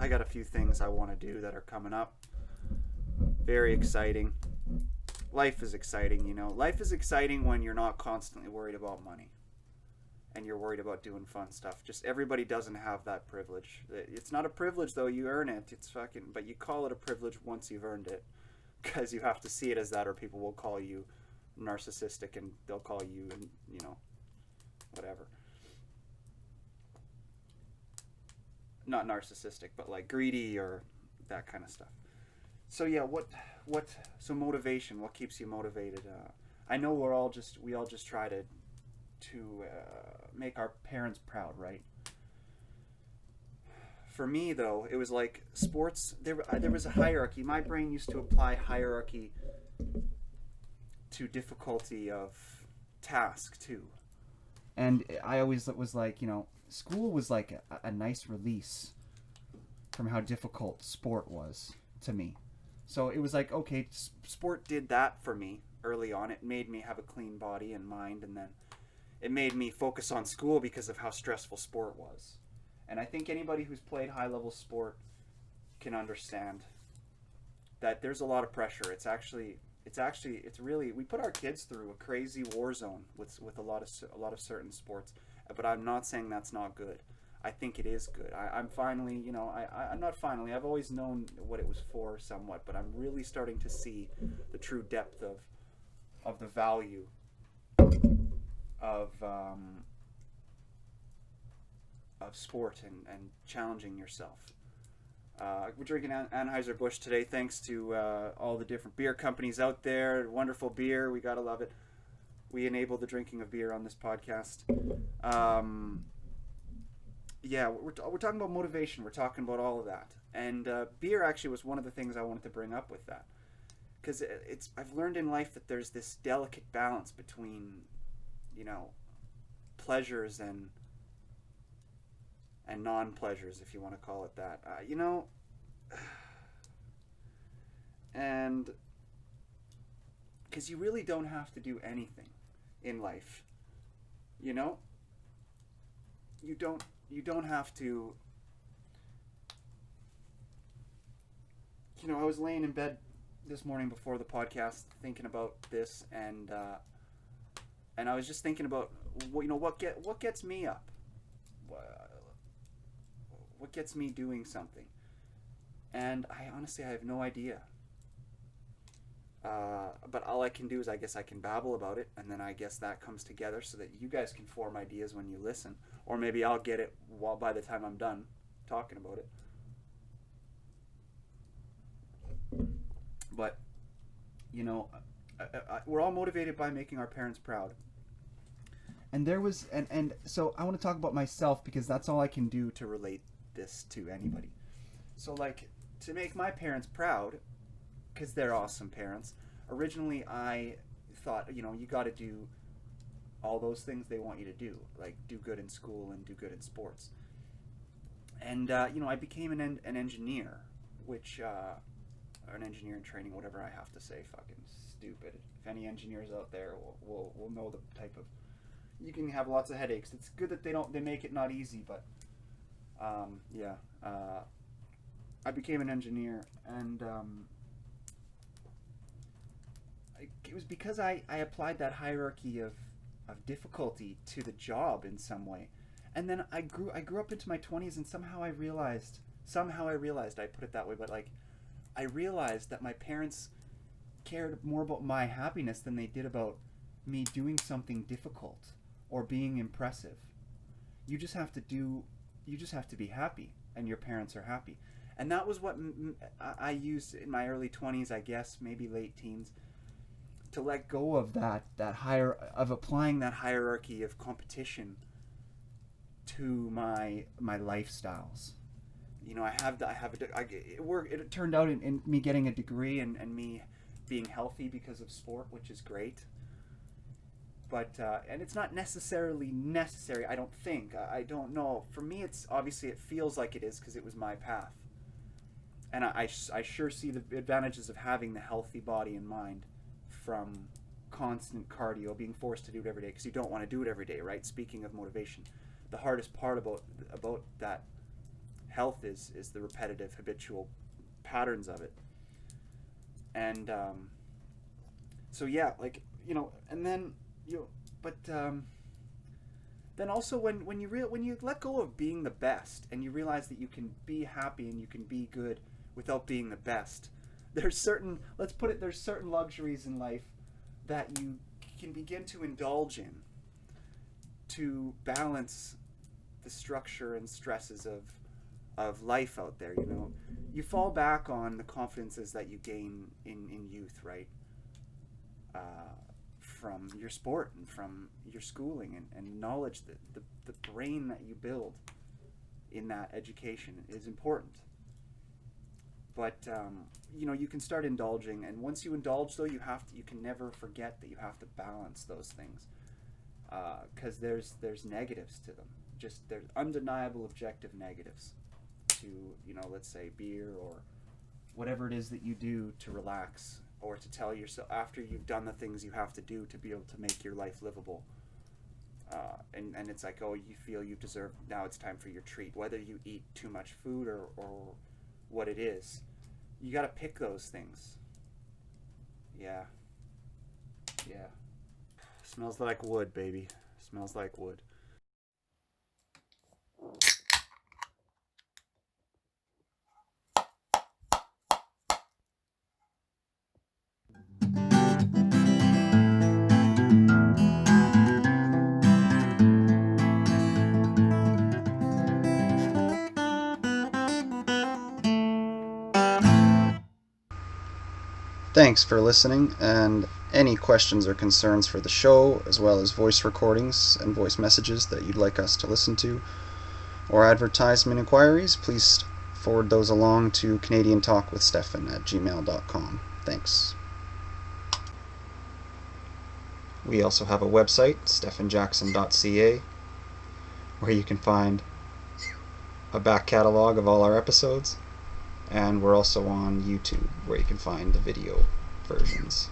I got a few things I want to do that are coming up. Very exciting. Life is exciting, you know. Life is exciting when you're not constantly worried about money and you're worried about doing fun stuff. Just everybody doesn't have that privilege. It's not a privilege though, you earn it. It's fucking but you call it a privilege once you've earned it because you have to see it as that or people will call you narcissistic and they'll call you and you know whatever. Not narcissistic, but like greedy or that kind of stuff. So yeah, what so motivation, what keeps you motivated? I know we all just try to make our parents proud, right? For me though, it was like sports. There was a hierarchy. My brain used to apply hierarchy to difficulty of task too, and I always was like, you know, school was like a nice release from how difficult sport was to me. So it was like, okay, sport did that for me early on. It made me have a clean body and mind, and then it made me focus on school because of how stressful sport was. And I think anybody who's played high level sport can understand that there's a lot of pressure. It's really we put our kids through a crazy war zone with a lot of certain sports. But I'm not saying that's not good. I think it is good. I'm finally, you know, I'm not finally. I've always known what it was for somewhat, but I'm really starting to see the true depth of the value of sport and challenging yourself. We're drinking Anheuser-Busch today thanks to all the different beer companies out there. Wonderful beer. We gotta love it. We enable the drinking of beer on this podcast. Yeah, we're talking about motivation. We're talking about all of that. And beer actually was one of the things I wanted to bring up with that. Because I've learned in life that there's this delicate balance between, you know, pleasures and non-pleasures, if you want to call it that. You know, and because you really don't have to do anything in life, you know. You don't have to. You know, I was laying in bed this morning before the podcast thinking about this, and I was just thinking about what gets me up, what gets me doing something, and I honestly have no idea. But all I can do is I guess I can babble about it, and then I guess that comes together so that you guys can form ideas when you listen, or maybe I'll get it by the time I'm done talking about it. But you know, we're all motivated by making our parents proud. And there was and so I want to talk about myself because that's all I can do to relate this to anybody. So like to make my parents proud, because they're awesome parents. Originally, I thought, you know, you got to do all those things they want you to do, like do good in school and do good in sports. And you know, I became an engineer, which or an engineer in training, whatever I have to say. Fucking stupid. If any engineers out there will know the type of. You can have lots of headaches. It's good that they make it not easy, but yeah. I became an engineer, and it was because I applied that hierarchy of difficulty to the job in some way. And then I grew up into my 20s, and somehow I realized, I put it that way, but like I realized that my parents cared more about my happiness than they did about me doing something difficult or being impressive. You just have to be happy, and your parents are happy. And that was what I used in my early 20s, I guess, maybe late teens, to let go of of applying that hierarchy of competition to my lifestyles. You know, it turned out in me getting a degree and me being healthy because of sport, which is great. But and it's not necessarily necessary, I don't think. I don't know. For me, it's obviously it feels like it is because it was my path. And I sure see the advantages of having the healthy body and mind from constant cardio, being forced to do it every day because you don't want to do it every day, right? Speaking of motivation, the hardest part about that health is the repetitive, habitual patterns of it. And so yeah, like, and then but then also when you let go of being the best and you realize that you can be happy and you can be good without being the best, there's certain luxuries in life that you can begin to indulge in to balance the structure and stresses of life out there. You fall back on the confidences that you gain in youth, right? From your sport and from your schooling, and knowledge, that the brain that you build in that education is important. But you can start indulging, and once you indulge, though, you can never forget that you have to balance those things, because there's negatives to them. Just there's undeniable objective negatives to, let's say beer or whatever it is that you do to relax, or to tell yourself after you've done the things you have to do to be able to make your life livable. And it's like, oh, you feel you deserve, now it's time for your treat, whether you eat too much food or what it is. You got to pick those things. Yeah. Smells like wood, baby. Smells like wood. Thanks for listening, and any questions or concerns for the show, as well as voice recordings and voice messages that you'd like us to listen to, or advertisement inquiries, please forward those along to CanadianTalkWithStephan@gmail.com. Thanks. We also have a website, Stephanjackson.ca, where you can find a back catalog of all our episodes, and we're also on YouTube, where you can find the video versions.